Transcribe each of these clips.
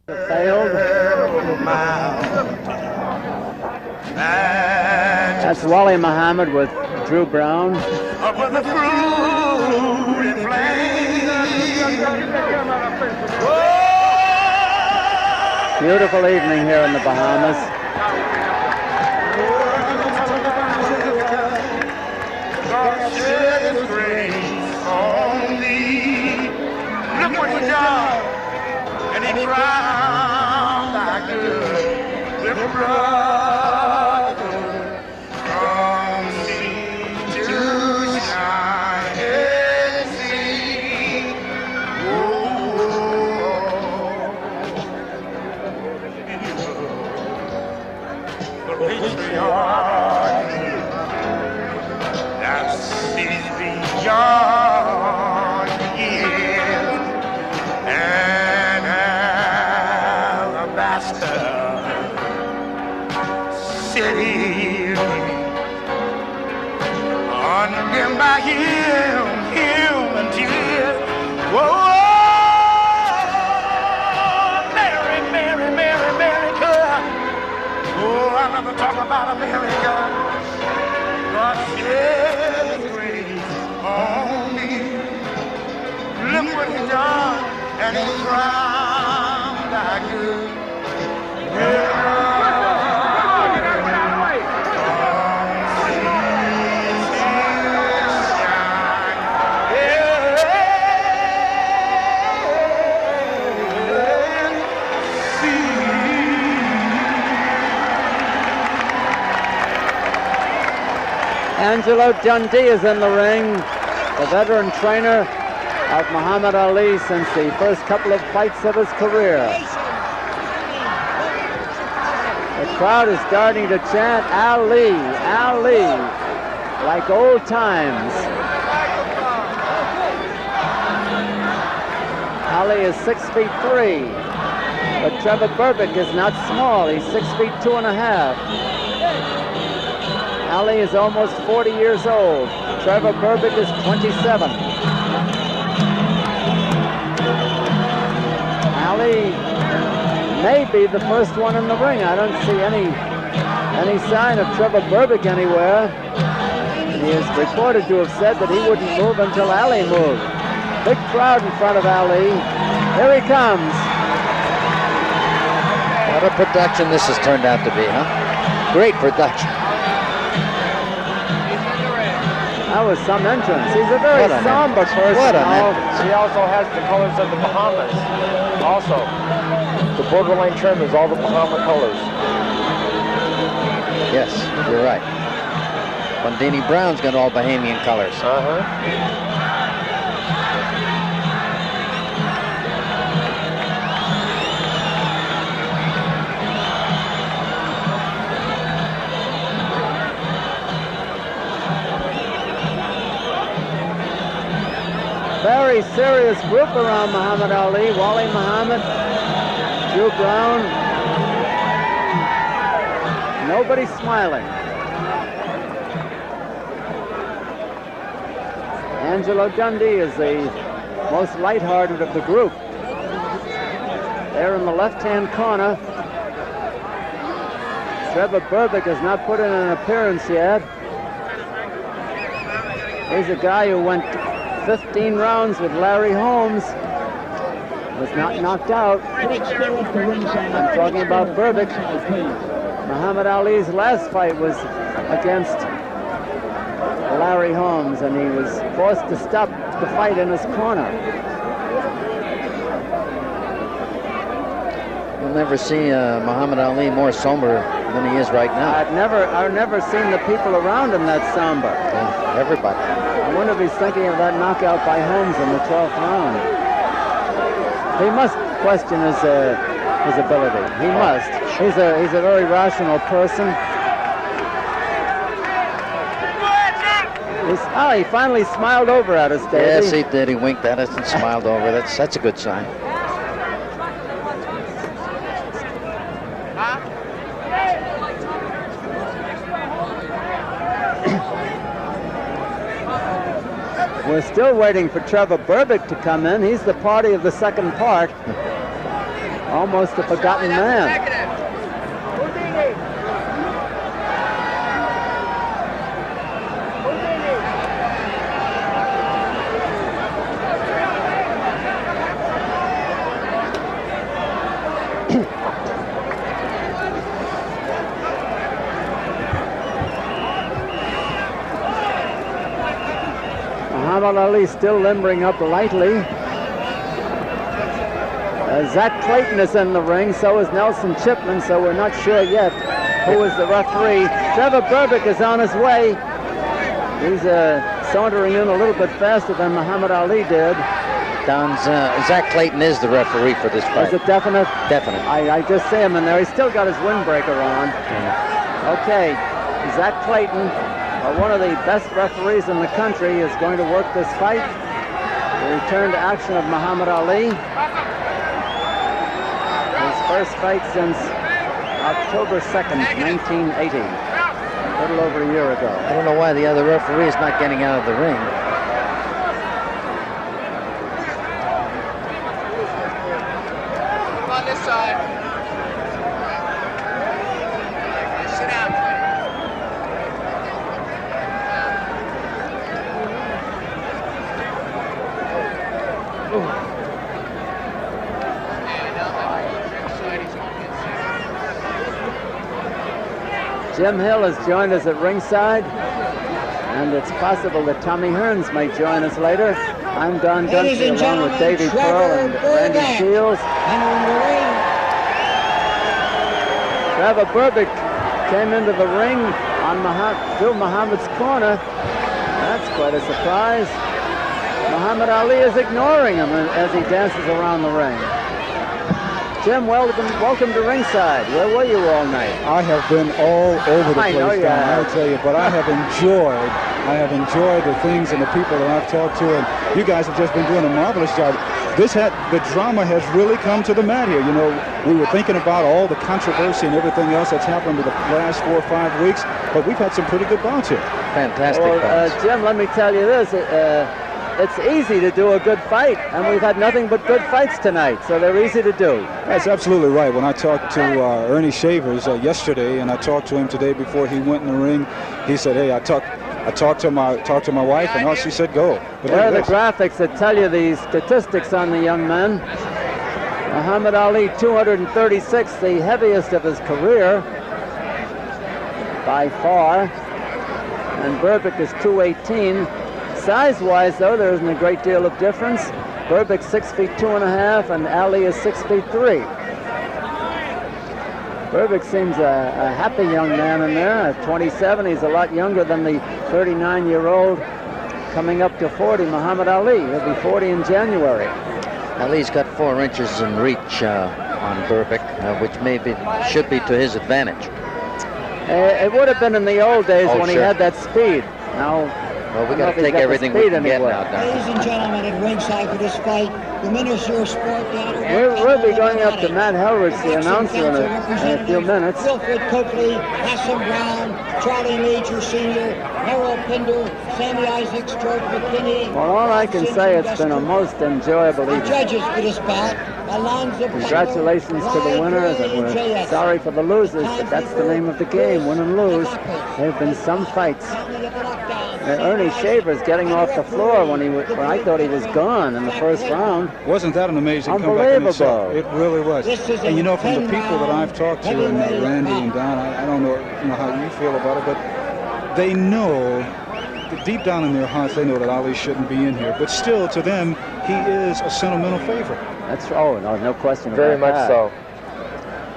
Failed. That's Wally Muhammad with Drew Brown. Beautiful evening here in the Bahamas. Look what he done, and he drowned like good. The brother from sea to shining sea. The patriarch that sees beyond years. And alabaster city, undimmed by him and tears. Whoa, Mary, Mary, Mary, America. Oh, I love to talk about America. God shed His grace on me. Look what He done. And he drowned like good. Angelo Dundee is in the ring, the veteran trainer of Muhammad Ali since the first couple of fights of his career. The crowd is starting to chant Ali, Ali, like old times. Ali is 6'3", but Trevor Berbick is not small. He's 6'2½". Ali is almost 40 years old. Trevor Berbick is 27. Ali may be the first one in the ring. I don't see any sign of Trevor Berbick anywhere. He is reported to have said that he wouldn't move until Ali moved. Big crowd in front of Ali. Here he comes. What a production this has turned out to be, huh? Great production. That was some entrance. He's a very somber person. What an entrance. He also has the colors of the Bahamas. Also, the borderline trim is all the Bahama colors. Yes, you're right. Bundini Brown's got all Bahamian colors. Very serious group around Muhammad Ali. Wally Muhammad, Drew Brown. Nobody smiling. Angelo Dundee is the most lighthearted of the group. There in the left-hand corner. Trevor Berbick has not put in an appearance yet. He's a guy who went 15 rounds with Larry Holmes, was not knocked out. I'm talking about Berbick. Muhammad Ali's last fight was against Larry Holmes, and he was forced to stop the fight in his corner. You'll never see Muhammad Ali more somber than he is right now. I've never seen the people around him that somber. Yeah, everybody. I wonder if he's thinking of that knockout by Holmes in the 12th round. He must question his ability. He must. He's a very rational person. He finally smiled over at us, Davey. Yes, he did. He winked at us and smiled over. That's a good sign. We're still waiting for Trevor Berbick to come in. He's the party of the second part. Almost a forgotten man. Muhammad Ali still limbering up lightly. Zach Clayton is in the ring, so is Nelson Chipman, so we're not sure yet who is the referee. Trevor Berbick is on his way. He's sauntering in a little bit faster than Muhammad Ali did. Zach Clayton is the referee for this fight. Is it definite? Definite. I just see him in there. He's still got his windbreaker on. Okay, Zach Clayton, one of the best referees in the country, is going to work this fight. The return to action of Muhammad Ali. His first fight since October 2nd, 1980. A little over a year ago. I don't know why the other referee is not getting out of the ring. On this side. Sit down. Jim Hill has joined us at ringside, and it's possible that Tommy Hearns may join us later. I'm Don Dunphy along with Davey Pearl and Randy Shields. Trevor Berbick came into the ring on Phil Muhammad's corner. That's quite a surprise. Muhammad Ali is ignoring him as he dances around the ring. Jim, welcome to ringside. Where were you all night? I have been all over the place, Don, I'll tell you, but I have enjoyed the things and the people that I've talked to, and you guys have just been doing a marvelous job. The drama has really come to the mat here. You know, we were thinking about all the controversy and everything else that's happened in the last 4 or 5 weeks, but we've had some pretty good bouts here. Fantastic bouts. Jim, let me tell you this. It's easy to do a good fight, and we've had nothing but good fights tonight, so they're easy to do. That's absolutely right. When I talked to Ernie Shavers yesterday, and I talked to him today before he went in the ring, he said, "Hey, I talked to my wife, and all she said, go." But there are the graphics that tell you the statistics on the young men. Muhammad Ali, 236, the heaviest of his career by far, and Berbick is 218. Size-wise, though, there isn't a great deal of difference. Berbick's 6 feet 2.5, and Ali is 6 feet 3. Berbick seems a happy young man in there. At 27, he's a lot younger than the 39-year-old coming up to 40, Muhammad Ali. He'll be 40 in January. Ali's got 4 inches in reach on Berbick, which should be to his advantage. It would have been in the old days when he had that speed. Now, well, we got to take everything we can get now, Don. Ladies and gentlemen, at ringside for this fight, the Minister of Sport, we'll be going up to Matt Helrich, the announcer, in a few minutes. Wilfred Coakley, Hassan Brown, Charlie Major Sr., Harold Pinder, Sammy Isaacs, George McKinney. Well, all I can say, it's been a most enjoyable evening. Judges for this bout, Alonzo. Congratulations to the winners, and we're sorry for the losers, but that's the name of the game, win and lose. There have been some fights. Ernie Shavers getting off the floor when I thought he was gone in the first round. Wasn't that an amazing comeback in itself? It really was. And you know, from the people that I've talked to, and Randy and Don, I don't know how you feel about it, but they know, deep down in their hearts, they know that Ali shouldn't be in here. But still, to them, he is a sentimental favorite. That's no question Very about that.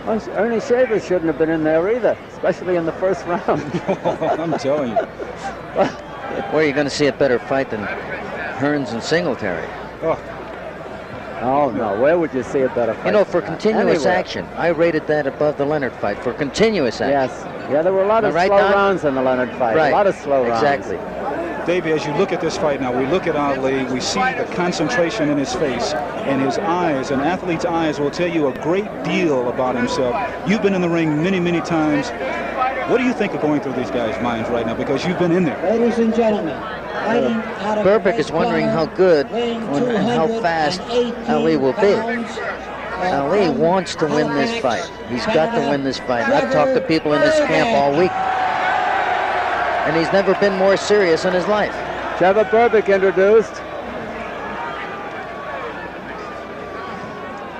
much so. Well, Ernie Shavers shouldn't have been in there either, especially in the first round. I'm telling you. Where are you going to see a better fight than Hearns and Singletary? Oh, no. Where would you see a better fight? You know, for continuous Anywhere. action, I rated that above the Leonard fight. For continuous action. Yes. Yeah, there were a lot of slow rounds in the Leonard fight. Right. A lot of slow rounds. Exactly. Davey, as you look at this fight now, we look at Ali, we see the concentration in his face and his eyes. An athlete's eyes will tell you a great deal about himself. You've been in the ring many, many times. What do you think of going through these guys' minds right now? Because you've been in there. Ladies and gentlemen, Berbick is wondering how good and how fast Ali will be. Ali wants to win this fight. He's got to win this fight. I've talked to people in this camp all week, and he's never been more serious in his life. Trevor Berbick introduced.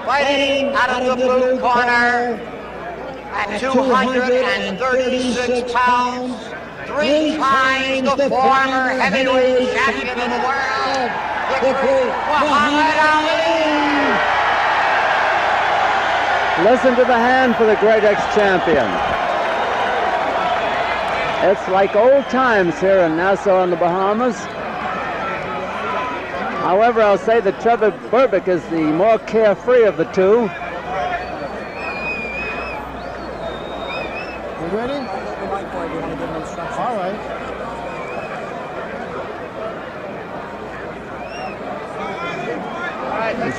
Fighting out of the blue corner at 236 pounds, 3 times the former heavyweight champion of the world, Muhammad Ali. Listen to the hand for the great ex-champion. It's like old times here in Nassau in the Bahamas. However, I'll say that Trevor Berbick is the more carefree of the two. You ready? All right.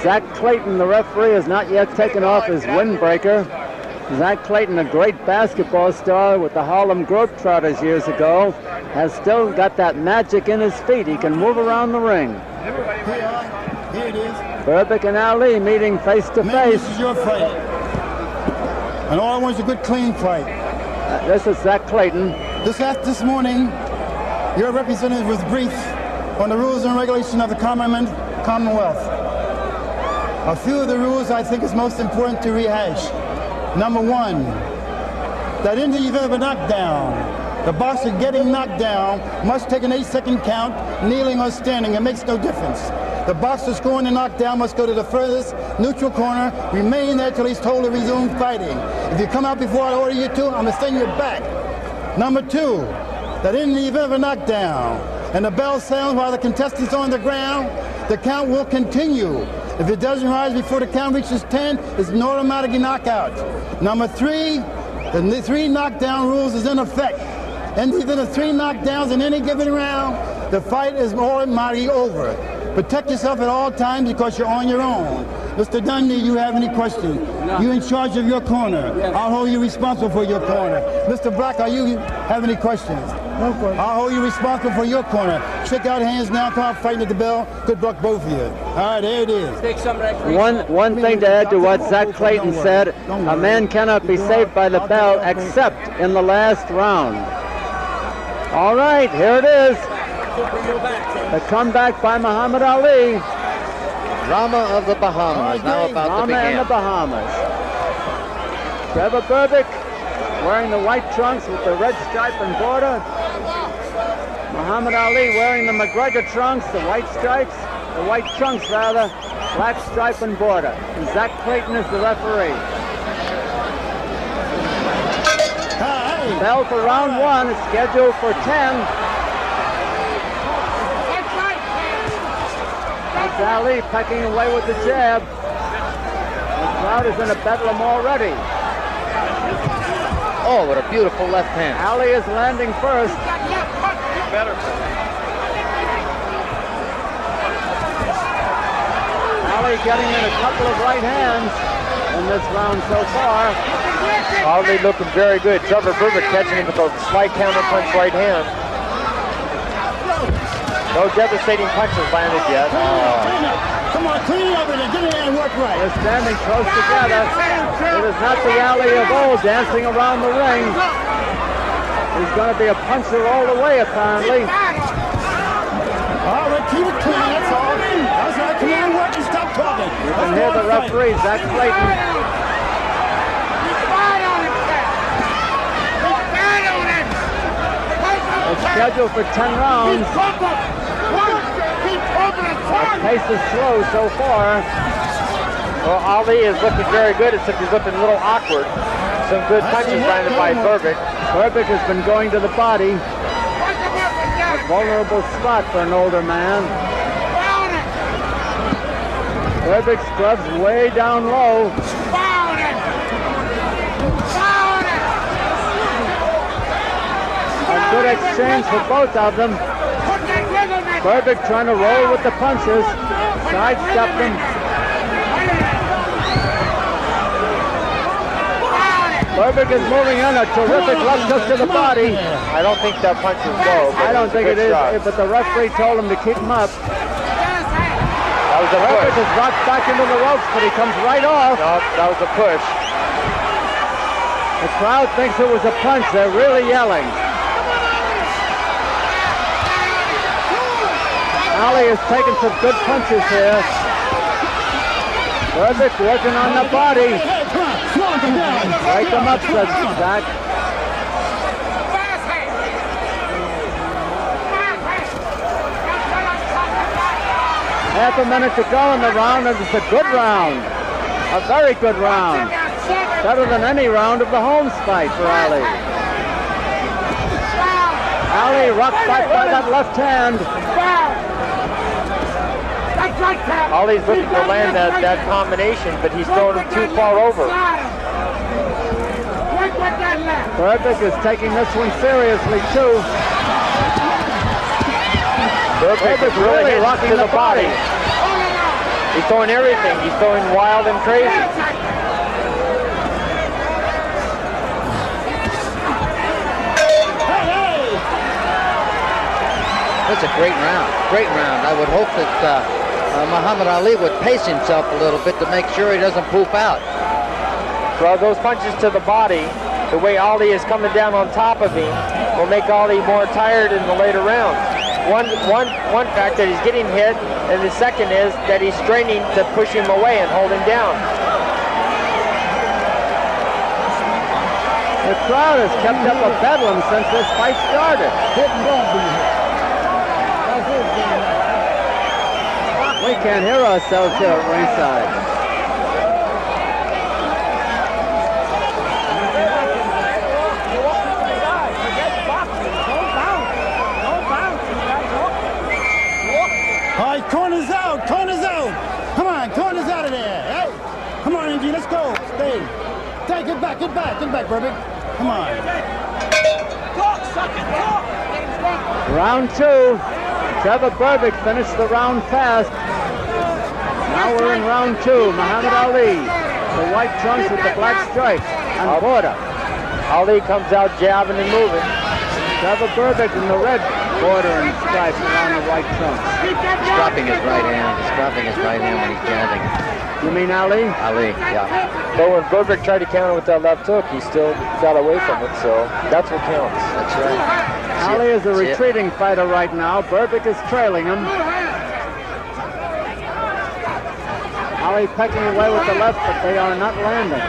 Zach Clayton, the referee, has not yet taken off his windbreaker. Zach Clayton, a great basketball star with the Harlem Globetrotters years ago, has still got that magic in his feet. He can move around the ring. Here it is. Berbick and Ali meeting face to face. This is your fight. And all I want is a good, clean fight. This is Zach Clayton. This morning, your representative was briefed on the rules and regulations of the Commonwealth. A few of the rules I think is most important to rehash. Number 1, that in the event of a knockdown, the boxer getting knocked down must take an 8-second count, kneeling or standing. It makes no difference. The boxer scoring the knockdown must go to the furthest neutral corner, remain there till he's told to resume fighting. If you come out before I order you to, I'm going to send you back. Number 2, that in the event of a knockdown and the bell sounds while the contestant's on the ground, the count will continue. If it doesn't rise before the count reaches 10, it's an automatic knockout. Number 3, the 3 knockdown rules is in effect. In the event of 3 knockdowns in any given round, the fight is automatically over. Protect yourself at all times because you're on your own. Mr. Dundee, you have any questions? No. You're in charge of your corner. Yes. I'll hold you responsible for your corner. Mr. Black, you have any questions? No question. I'll hold you responsible for your corner. Shake out hands now. Come out fighting at the bell. Good luck, both of you. All right, there it is. One thing to add to what Zach Clayton said, a man cannot be saved by the bell except in the last round. All right, here it is. The comeback by Muhammad Ali. Drama of the Bahamas now about to begin. Drama in the Bahamas. Trevor Berbick wearing the white trunks with the red stripe and border. Muhammad Ali wearing the McGregor trunks, the white stripes, the white trunks rather, black stripe and border. And Zach Clayton is the referee. Bell for round 1 is scheduled for 10. That's Ali pecking away with the jab. The crowd is in a bedlam already. Oh, what a beautiful left hand. Ali is landing first. Better. Ali getting in a couple of right hands in this round so far. Ali looking very good. Trevor Berbick catching him with a slight counter punch right hand. No devastating punches landed yet. Come on, clean it up and get in there and work right. They're standing close together. It is not the Ali of old dancing around the ring. He's going to be a puncher all the way, apparently. All right, keep it clean, that's all. That's right, come on, work and stop talking. You can hear the referee, Zach Clayton. It's scheduled for 10 rounds. The pace is slow so far. Well, Ali is looking very good, except he's looking a little awkward. Some good punches landed by Berbick. Berbick has been going to the body. A vulnerable spot for an older man. Berbick scrubs way down low. A good exchange for both of them. Berbick trying to roll with the punches. Sidestep them. Berbick is moving in a terrific left hook to the body. I don't think that punch is low. I don't think it is, but the referee told him to keep him up. That was a a push. Berbick is rocked back into the ropes, but he comes right off. No, that was a push. The crowd thinks it was a punch. They're really yelling. Ali is taking some good punches here. Berbick working on the body. Break them up, said Zach. Half a minute to go in the round, and it's a good round. A very good round. Better than any round of the Holmes fight for Ali. Ali rocked back by that left hand. Ali's looking to land that combination, but he's throwing him too far over. Berbick is taking this one seriously, too. Berbick is really rocking the body. He's throwing everything. He's throwing wild and crazy. That's a great round. Great round. I would hope that Muhammad Ali would pace himself a little bit to make sure he doesn't poop out. Well, those punches to the body, the way Ali is coming down on top of him, will make Ali more tired in the later rounds. One fact that he's getting hit, and the second is that he's straining to push him away and hold him down. The crowd has kept up a bedlam since this fight started. We can't hear ourselves here at ringside. All right, corners out, corners out. Come on, corners out of there. Hey, come on, Angie, let's go. Stay. Take it back, Berbick. Come on. Round two. Trevor Berbick finished the round fast. Now we're in round two. Muhammad Ali, the white trunks with the black stripes and border. Ali comes out jabbing and moving. Trevor Berbick in the red border and stripes around the white trunks. He's dropping his right hand. He's dropping his right hand when he's jabbing. You mean Ali? Ali, yeah. But when Berbick tried to counter with that left hook, he still got away from it, so that's what counts. That's right. Ali is a retreating fighter right now. Berbick is trailing him. Ali pecking away with the left, but they are not landing.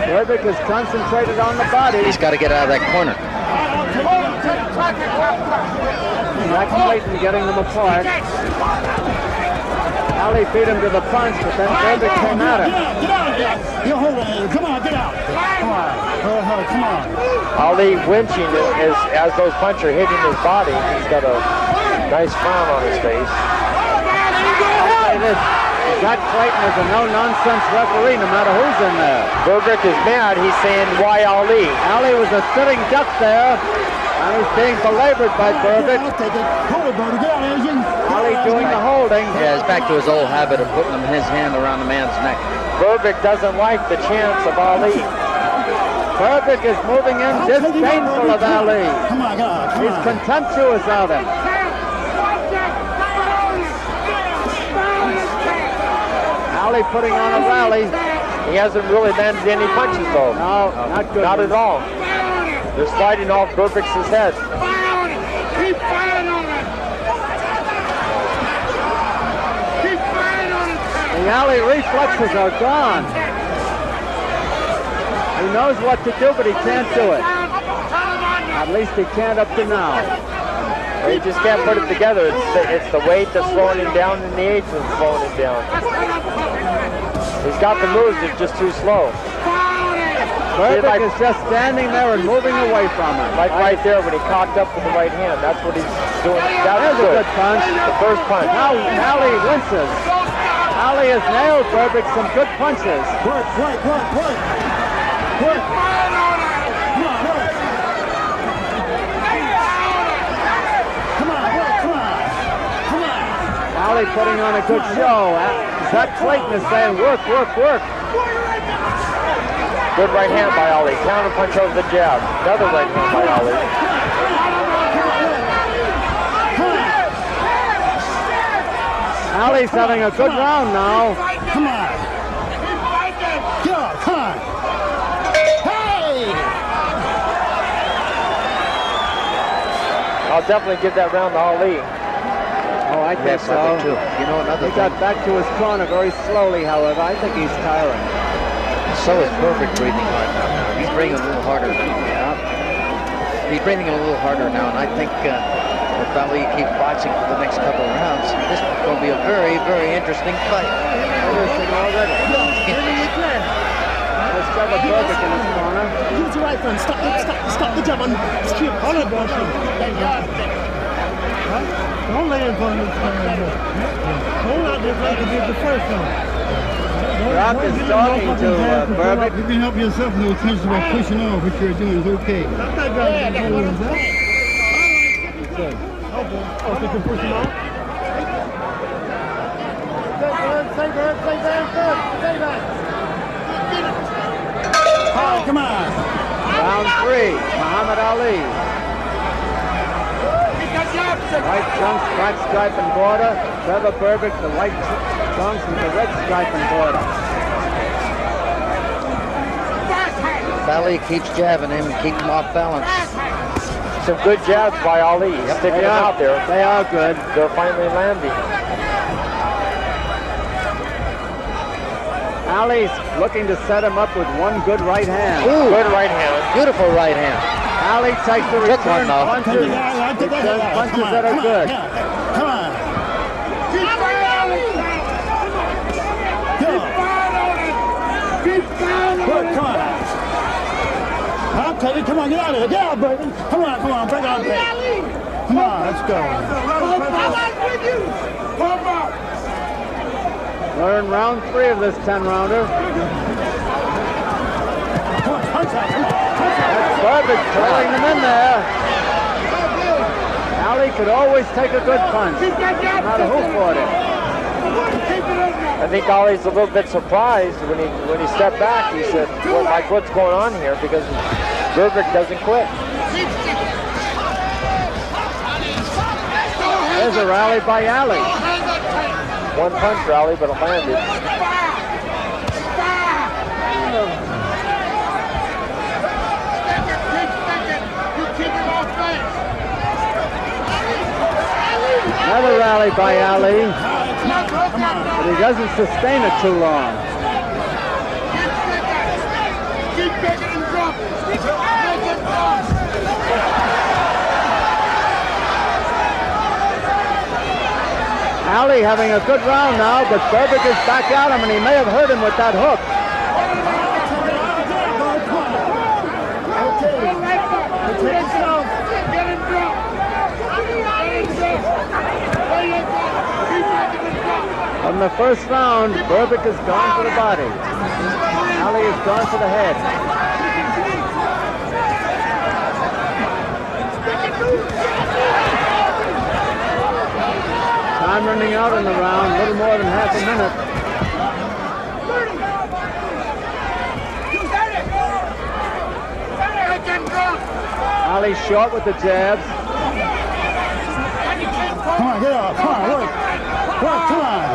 Berbick is concentrated on the body. He's got to get out of that corner. Jack Clayton getting them apart. Ali beat him to the punch, but then Berbick came at him. Get out of here. You hold on. Come on, get out. Come on. Come on. Ali winching as those punches are hitting his body. He's got a nice frown on his face. I'll say this. Jack Clayton is a no-nonsense referee no matter who's in there. Berbick is mad. He's saying, why Ali? Ali was a sitting duck there. And he's being belabored by Berbick. Hold it, Berbick. Get out, Asian. Ali doing the holding. Yeah, he's back to his old habit of putting his hand around the man's neck. Berbick doesn't like the chance of Ali. Berbick is moving in disdainful of Ali. Come on, come on. He's contemptuous of him. Ali putting on a rally. He hasn't really landed any punches, though. No, not good. Not at all. They're sliding off Berbick's head. Keep firing on it. Keep firing on it. The Ali reflexes are gone. He knows what to do, but he can't do it. At least he can't up to now. He just can't put it together. It's the weight that's slowing him down and the age that's slowing him down. He's got the moves, they're just too slow. Berbick is just standing there and moving away from him. Like right there when he cocked up with the right hand. That's what he's doing. That's a good punch. The first punch. Now Ali winces. Ali has nailed Berbick some good punches. Work. Come on. Ali putting on a good show. Zach Clayton is saying work. Good right hand by Ali. Counter punch over the jab. Another right hand by Ali. Ali's having a good round now. Come on. Get on, come on. Hey! I'll definitely give that round to Ali. Oh, I think Yes, so. I do too. You know another He thing? got back to his corner very slowly, however. I think he's tiring. So is Berbick breathing hard now. He's breathing a little harder now. Yeah. He's breathing a little harder now, and I think if Ali keeps boxing for the next couple of rounds, this is going to be a very, very interesting fight. Interesting already. There's Trevor Berbick in his corner. Use your right hand. Stop the jab and straight. Hold on, boss. Don't lay in front of this man. Hold out there like you did the first one. Rock is talking to Berbick. You can help yourself, no attention about pushing off. What you're doing is okay. That guy can push him off? Oh, come on. Round 3, Muhammad Ali. White trunks, black stripe and border. Trevor Berbick, the white trunks with the red stripe and border. If Ali keeps jabbing him, keep him off balance. Some good jabs by Ali. He's sticking them out there. They are good. They're finally landing. Ali's looking to set him up with one good right hand. Ooh, Good right hand. beautiful right hand. Ali takes the Took return one, though. punches. Return punches that are good. Come on. Good, come on. I'll tell you, come on, get out of here. Get out, baby. Come on, break out there. Come on, let's go. We're in round 3 of this 10-rounder. Come on, punch out. That's Berbick throwing them in there. Ali could always take a good punch, no matter who fought it. I think Ali's a little bit surprised when he stepped back. He said, well, like, what's going on here? Because Berbick doesn't quit. There's a rally by Ali. One punch rally, but it landed. Another rally by Ali, but he doesn't sustain it too long. Ali having a good round now, but Berbick is back at him, and he may have hurt him with that hook. From the first round, Berbick has gone for the body. Ali has gone for the head. Time running out in the round, a little more than half a minute. Ali short with the jabs. Come on, get off. Come on, work. Work, come on.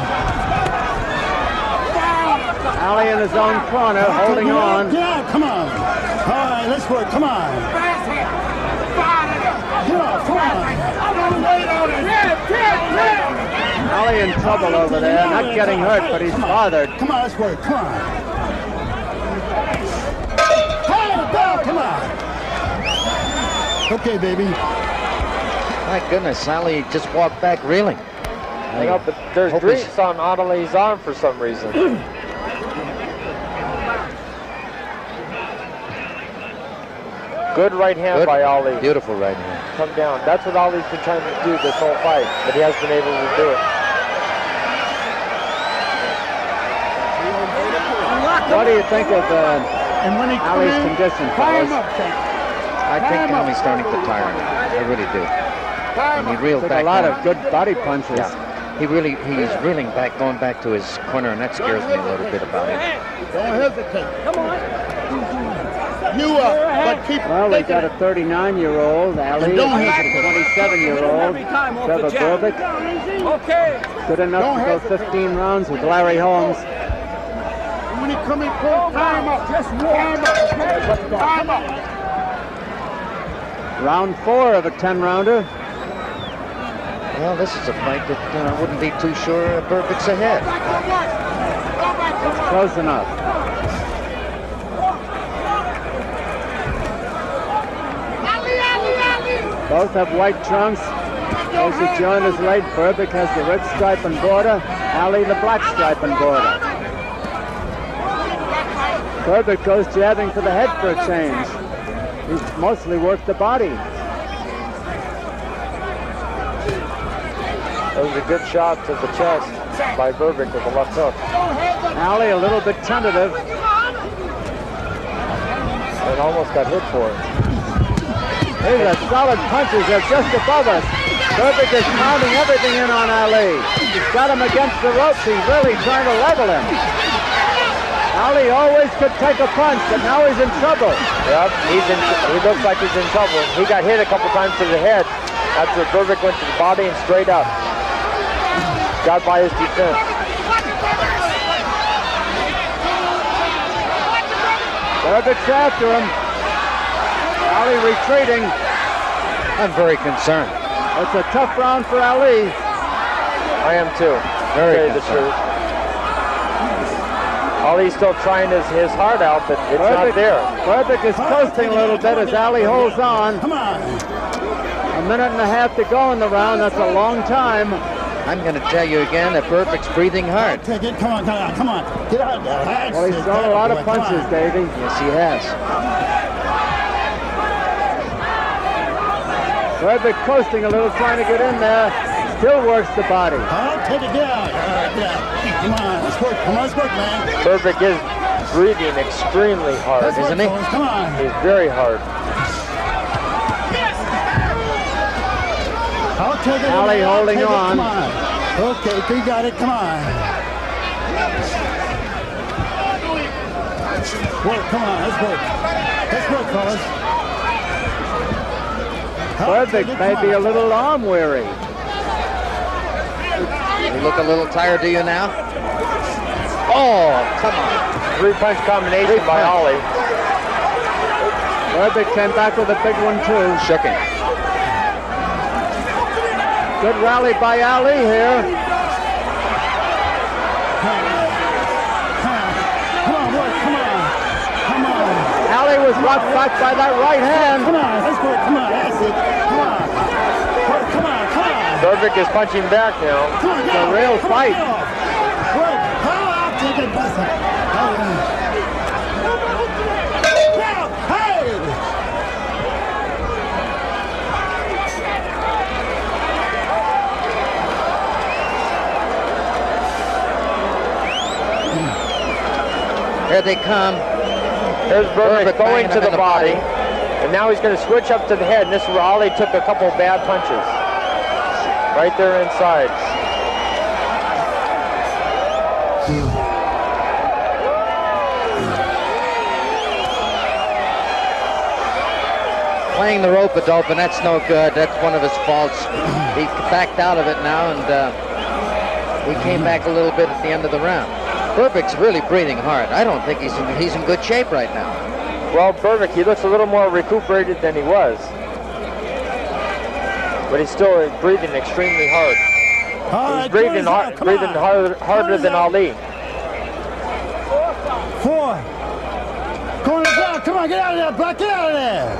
Ali in his own corner, holding on. Get out, come on. All right, let's work, come on. Get off, come on. Ali in trouble over there, not getting hurt, but he's bothered. Come on, let's work, come on. Hold it down, come on. Okay, baby. My goodness, Ali just walked back reeling. You know, but there's grease on Ali's arm for some reason. Good right hand by Ali. Beautiful right hand. Come down. That's what Ali's been trying to do this whole fight, but he has been able to do it. What do you think of Ali's condition, fellas? I think Ali's starting to tire now. I really do. And he reeled Took back a lot on. of good body punches. Yeah. He's reeling back, going back to his corner, and that scares me a little bit about him. Don't hesitate. Come on. but keep Well, we got a 39-year-old, Ali, a 27-year-old, Trevor Berbick. Okay. Good enough to go 15 rounds with Larry Holmes. when he come in close, time up. Just warm up. Time up. Round 4 of a 10-rounder. Well, this is a fight that I wouldn't be too sure Berbick's ahead. It's close enough. Both have white trunks. Those who join us late, Berbick has the red stripe and border, Ali the black stripe and border. Berbick goes jabbing for the head for a change. He's mostly worked the body. Those are good shots of the chest by Berbick with the left hook. Ali a little bit tentative. And almost got hit for it. These are solid punches. They're just above us. Berbick is pounding everything in on Ali. He's got him against the ropes. He's really trying to level him. Ali always could take a punch, but now he's in trouble. Yep, he looks like he's in trouble. He got hit a couple times to the head after Berbick went to the body and straight up. Got by his defense. Berbick's after him. Ali retreating. I'm very concerned. It's a tough round for Ali. I am too. Very the truth. Ali's still trying his heart out, but it's not there. Berbick is coasting a little bit as Ali holds on. Come on. A minute and a half to go in the round. That's a long time. I'm going to tell you again that Berbick's breathing hard. Take it. Come on, come on, come on. Get out there. That's Well, he's it. thrown a lot of Come on. punches, Davey. Yes, he has. Berbick coasting a little, trying to get in there. Still works the body. Oh, take it down. Come on, let's work. Come on, let's work, man. Berbick is breathing extremely hard, Let's work, isn't he? fellas. Come on. He's very hard. I'll take it. Ali I'll holding take it. on. Come on. Okay, you got it. Come on. Work. Come on. Let's work. Let's work, fellas. Berbick may be a little arm weary. You look a little tired, do you now? Oh, come on. 3-punch combination by Ali. Berbick came back with a big one, too. Shook him. Good rally by Ali here. Come on, work. Come on. Come on. Ali was rocked back by that right hand. Come on. Let's work. Come on. That's it. Come on. Work. Come on. Come on. Berbick is punching back now. Come on, It's a real fight. Work. Oh, I'll take it. Bust it. Now, hey! Here they come. There's Berbick going banging to him in the body. And now he's going to switch up to the head. And this is where Ali took a couple bad punches. Right there inside. Playing the rope, Adolphin, that's no good. That's one of his faults. He backed out of it now, and he came back a little bit at the end of the round. Berbick's really breathing hard. I don't think he's in good shape right now. Well, Berbick, he looks a little more recuperated than he was. But he's still breathing extremely hard. He's breathing harder than Ali. 4. Corner down. Come on, get out of there, Buck. Get out of there.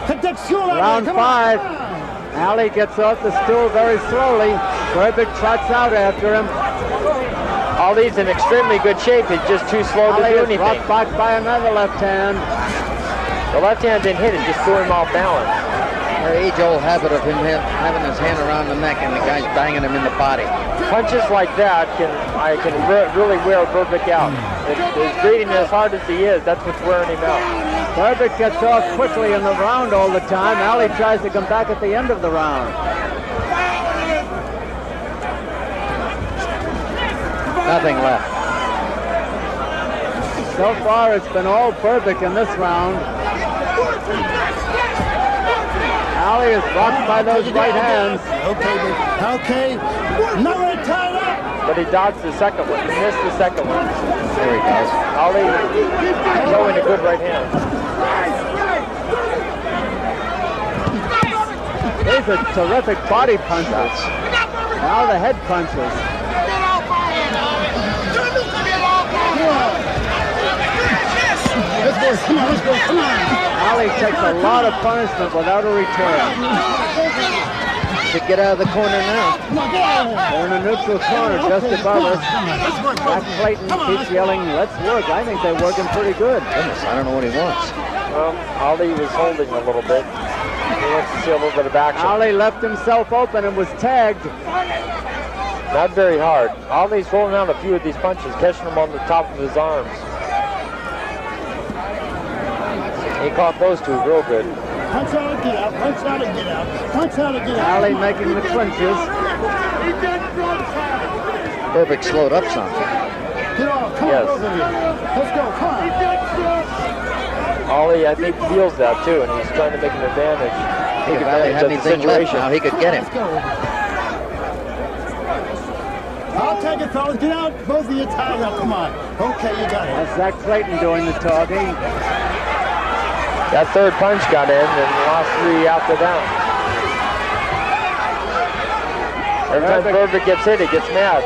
Take that stool out Round of there. Come 5. on. Ali gets off the stool very slowly. Berbick trots out after him. Ali's in extremely good shape. He's just too slow to Ali do is anything. rocked back by another left hand. The left hand didn't hit it, just threw him off balance. Their age-old habit of him having his hand around the neck and the guy's banging him in the body. Punches like that can really wear Berbick out. If he's breathing as hard as he is, that's what's wearing him out. Berbick gets off quickly in the round all the time. Ali tries to come back at the end of the round. Nothing left. So far, it's been all Berbick in this round. Ali is blocked by those right hands. Okay. Nowhere tied up. But he dodged the second one. He missed the second one. There he goes. Ali showing a good right hand. These are terrific body punches. Now the head punches. Come on. Ali takes a lot of punishment without a return. Should get out of the corner now. They're in a neutral corner just above us. Jack Clayton keeps yelling, let's work. I think they're working pretty good. Goodness, I don't know what he wants. Well, Ali was holding a little bit. He wants to see a little bit of action. Ali left himself open and was tagged. Not very hard. Ali's rolling out a few of these punches, catching them on the top of his arms. He caught those two real good. Punch out and get out. Punch out and get out. Punch out and get out. Ali making the clinches. Berbick slowed up some. Get off. Come on, both of you. Let's go. Come on. Ali, I think, feels that too, and he's trying to make an advantage. If Ali had anything left now, he could get him. Let's go. I'll take it, fellas. Get out. Both of you tied up. Come on. Okay, you got it. That's Zach Clayton doing the talking. That third punch got in, and the last three after that. Every time Berbick gets hit, he gets mad.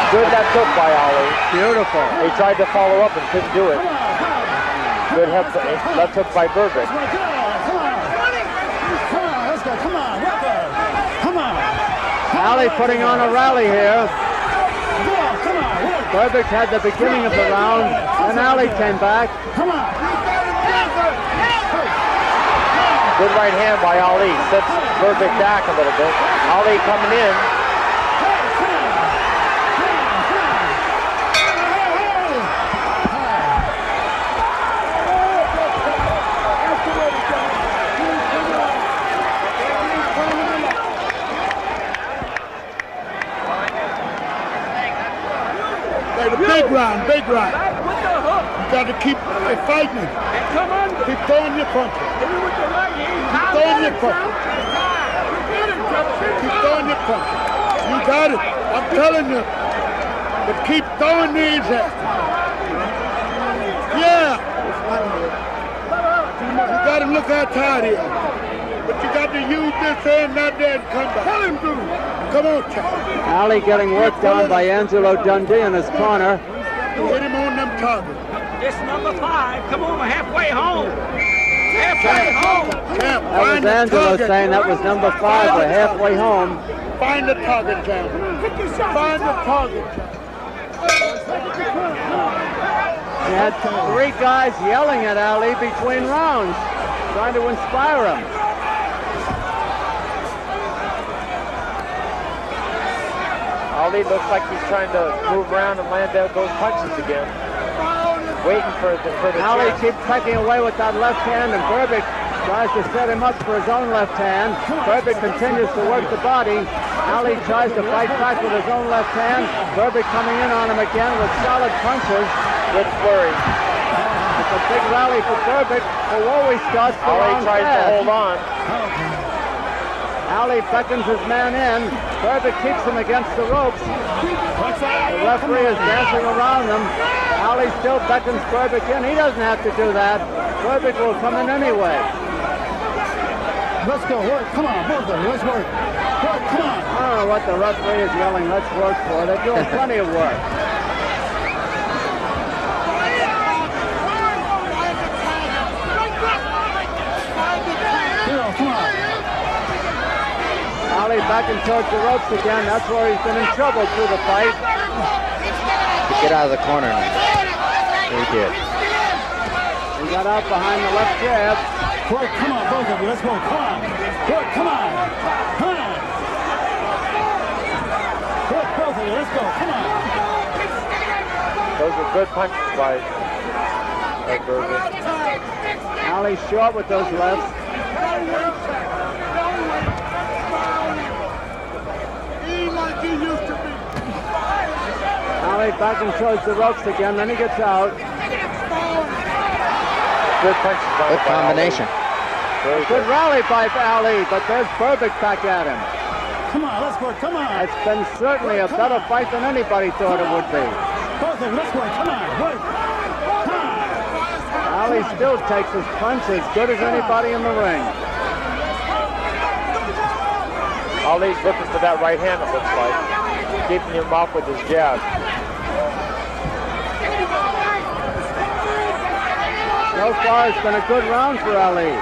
Good that took by Ali. Beautiful. He tried to follow up and couldn't do it. Good left hook by Berbick. Ali putting on a rally here. Berbick had the beginning of the round, and Ali came back. Come on. Good right hand by Ali. Sets Berbick back a little bit. Ali coming in. Big round. You got to keep fighting. Keep throwing your punches. Keep throwing your punches. Keep throwing your punches. You got it. I'm telling you. But keep throwing these at them. Yeah. You got to look how tired he is. But you got to use this hand, not that, and come back. Tell him to. Come on, Charlie. Ali getting worked on by Angelo Dundee in his corner. Hit him on them targets. It's number 5. Come on, we're halfway home. Halfway home. Champ, That was Angelo saying that was number 5. We're halfway home. Find the target, Champ. Find the target, Champ. He had 3 guys yelling at Ali between rounds, trying to inspire him. Ali looks like he's trying to move around and land out those punches again. Waiting for the Ali chance. keeps pecking away with that left hand, and Berbick tries to set him up for his own left hand. Berbick continues to work the body. Ali tries to fight back with his own left hand. Berbick coming in on him again with solid punches. Good flurry. It's a big rally for Berbick, who always starts the Ali round tries to fast. hold on. Ali beckons his man in. Berbick keeps him against the ropes. The referee is dancing around them. Ali still beckons Berbick in. He doesn't have to do that. Berbick will come in anyway. Let's go. Work. Come on, both of you. Let's work. Work. Come on. I don't know what the referee is yelling, let's work for. They're doing plenty of work. Come on. Ali backing towards the ropes again. That's where he's been in trouble through the fight. Get out of the corner now. He did. He got out behind the left jab. Work. Come on, both of you. Let's go. Come on. Work. Come on. Come on. Work, both of you. Let's go. Come on. Those are good punches by Berbick. Ali short with those lefts. back and shows the ropes again, then he gets out. Good punches. Good combination. Good rally by Ali, but there's Berbick back at him. Come on, let's work, come on. It's been certainly a better fight than anybody thought it would be. Both of them, let's work, come on, work. Ali still takes his punch as good as anybody in the ring. Ali's looking for that right hand, it looks like. Keeping him off with his jab. So far, it's been a good round for Ali.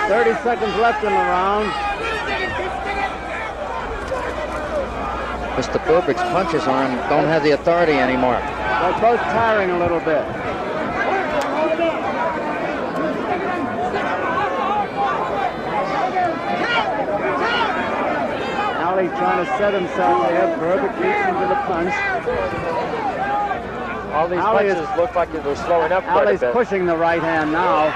30 seconds left in the round. Mr. Berbick's punches don't have the authority anymore. They're both tiring a little bit. Ali trying to set himself there. Berbick beats him to the punch. All these punches look like they're slowing up quite a bit. Ali's pushing the right hand now.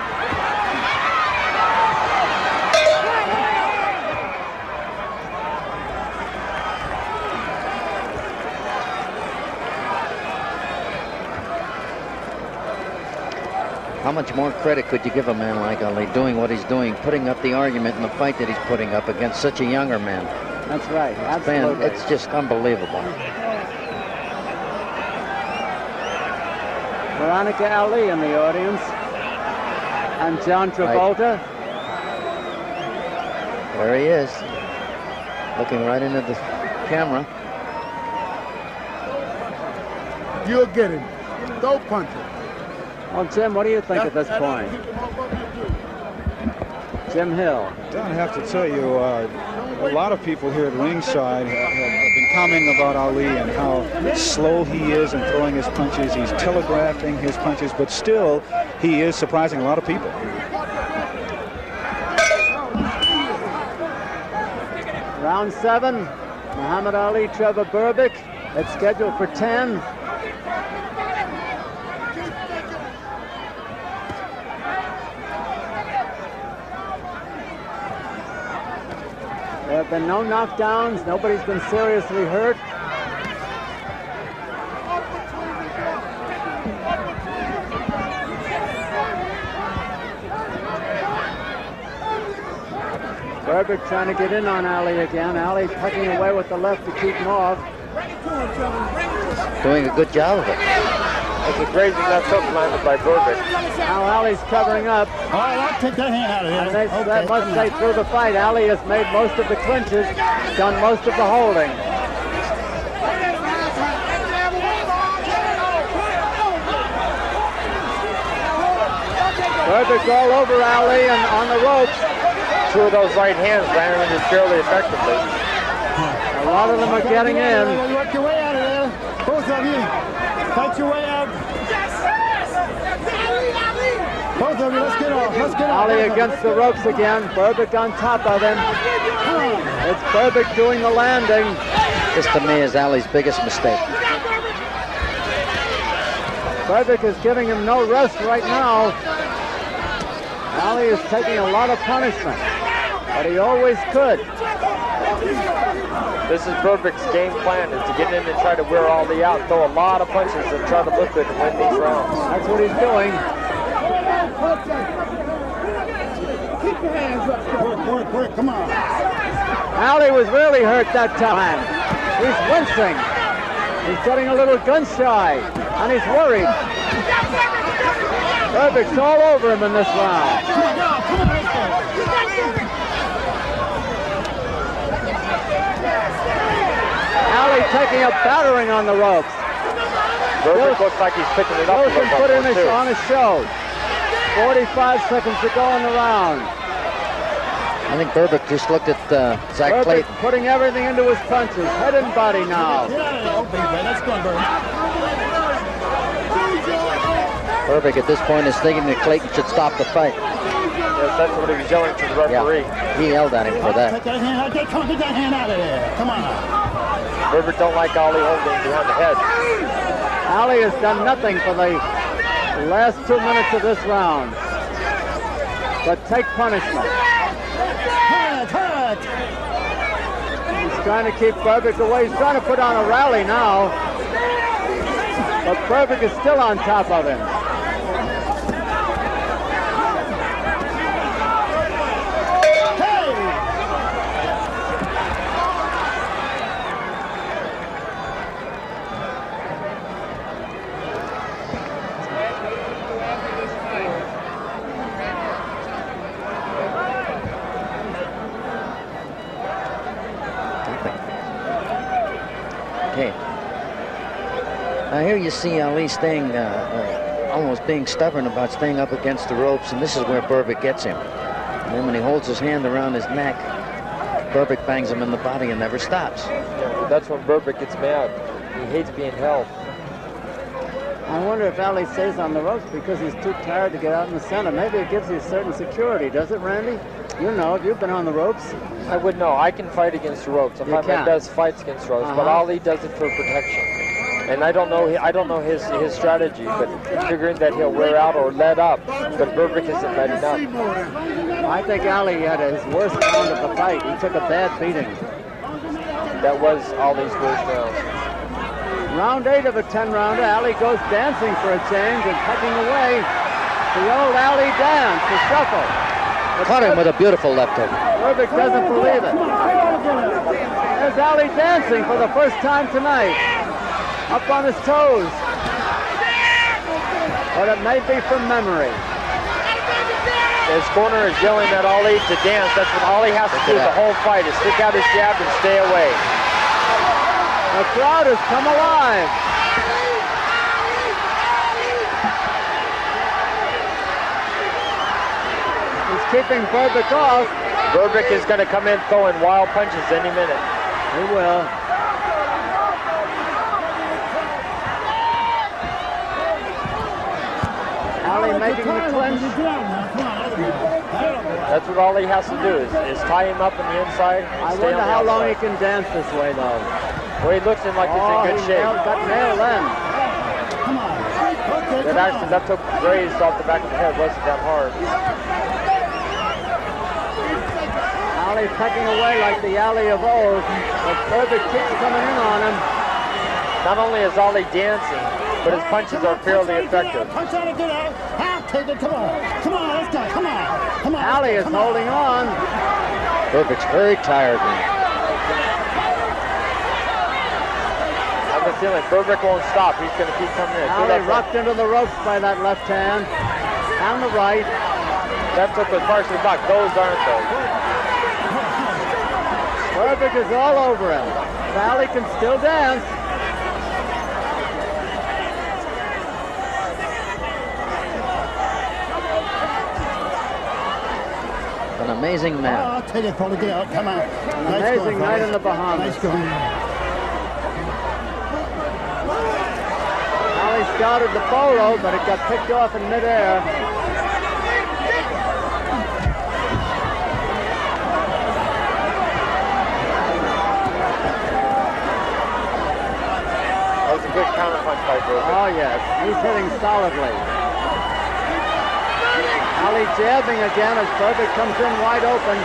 How much more credit could you give a man like Ali doing what he's doing, putting up the argument in the fight that he's putting up against such a younger man? That's right, absolutely. It's just unbelievable. Veronica Ali in the audience. And John Travolta. There he is, looking right into the camera. You'll get him. Don't punch him. Well, Jim, what do you think at this point? Jim Hill. Don, I have to tell you, a lot of people here at ringside have been commenting about Ali and how slow he is in throwing his punches. He's telegraphing his punches, but still, he is surprising a lot of people. Round 7, Muhammad Ali, Trevor Berbick. It's scheduled for 10. There have been no knockdowns. Nobody's been seriously hurt. Berbick trying to get in on Ali again. Ali tucking away with the left to keep him off. Doing a good job of it. It's a grazing left hook landed by Berbick. Now Ali's covering up. All right, I'll take that hand out of here. And that must say through the fight, Ali has made most of the clinches, done most of the holding. Berbick all over Ali and on the ropes. 2 of those right hands landed it fairly effectively. A lot of them are getting in. Work your way out of there. Both of you. Fight your way out. Both of you, let's get off. Let's get off. Ali against the ropes again. Berbick on top of him. It's Berbick doing the landing. This to me is Ali's biggest mistake. Berbick is giving him no rest right now. Ali is taking a lot of punishment, but he always could. This is Berbick's game plan, is to get in and try to wear Ali out, throw a lot of punches and try to look good and win these rounds. That's what he's doing. Keep your hands up. Work, work, come on. Ali was really hurt that time. He's wincing. He's getting a little gun shy, and he's worried. Berbick's all over him in this round. Come on, let's go. Ali taking a battering on the ropes. Berbick looks like he's picking it up. Wilson put in on his show. 45 seconds to go in the round. I think Berbick just looked at Zach Berbick Clayton. putting everything into his punches, head and body now. Let's go, Berbick at this point is thinking that Clayton should stop the fight. Yes, that's what he was yelling to the referee. Yeah, he yelled at him for that. Take that hand out. Get that hand out of there. Come on. Berbick don't like Ali holding behind the head. Ali has done nothing for the last 2 minutes of this round. but take punishment. He's trying to keep Berbick away. He's trying to put on a rally now, but Berbick is still on top of him. Now here you see Ali staying, almost being stubborn about staying up against the ropes, and this is where Berbick gets him. And then when he holds his hand around his neck, Berbick bangs him in the body and never stops. Yeah, that's when Berbick gets mad. He hates being held. I wonder if Ali stays on the ropes because he's too tired to get out in the center. Maybe it gives you a certain security, does it, Randy? You know, if you've been on the ropes. I would know. I can fight against the ropes. If I does fights against ropes, but Ali does it for protection. And I don't know his strategy, but figuring that he'll wear out or let up. But Berbick isn't letting up. I think Ali had his worst round of the fight. He took a bad beating. That was Ali's worst round. Round 8 of a 10-rounder. Ali goes dancing for a change and tucking away. The old Ali dance, the shuffle. Caught him with a beautiful left hook. Berbick doesn't believe it. There's Ali dancing for the first time tonight. Up on his toes. But it may be from memory. His corner is yelling at Ali to dance. That's what Ali has to do the whole fight, is stick out his jab and stay away. The crowd has come alive. He's keeping Berbick off. Berbick is going to come in throwing wild punches any minute. He will. Ali making the clinch. That's what Ali has to do, is tie him up on the inside. I wonder how long he can dance this way, though. Well, he looks like he's in good shape. Got nailed in. But actually, that took grazed off the back of the head. Wasn't that hard. Ali tucking away like the Ali of old. But Berbick keeps coming in on him. Not only is Ali dancing, but his punches are fairly effective. Punch out a good out. I'll take it. Come on. Come on, let's go. Come on. Come on. Ali is holding on. Berbick's very tired now. I have a feeling Berbick won't stop. He's going to keep coming in. Ali rocked into the ropes by that left hand. And the right. That took was partially blocked. Those aren't those. Berbick is all over him. But Ali can still dance. An amazing man. Oh, I'll take it for the get out. Come on. Amazing night in the Bahamas. Nice going. Ali scouted the polo, but it got picked off in midair. That was a good counter punch by Berbick. Oh, yes. He's hitting solidly. Ali jabbing again as Berbick comes in wide open.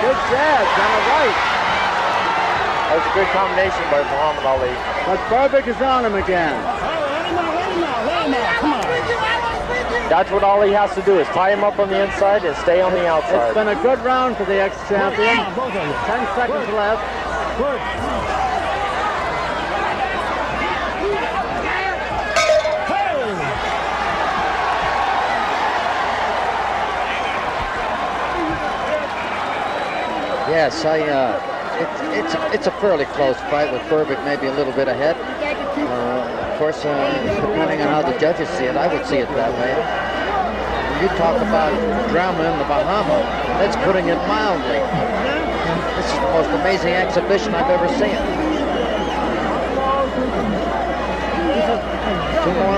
Good jabs on the right. That was a good combination by Muhammad Ali. But Berbick is on him again. Let him out. Come on. That's what Ali has to do, is tie him up on the inside and stay on the outside. It's been a good round for the ex-champion. 10 seconds left. Good. Yes, it's a fairly close fight with Berbick maybe a little bit ahead. Of course, depending on how the judges see it, I would see it that way. When you talk about drama in the Bahamas, that's putting it mildly. This is the most amazing exhibition I've ever seen.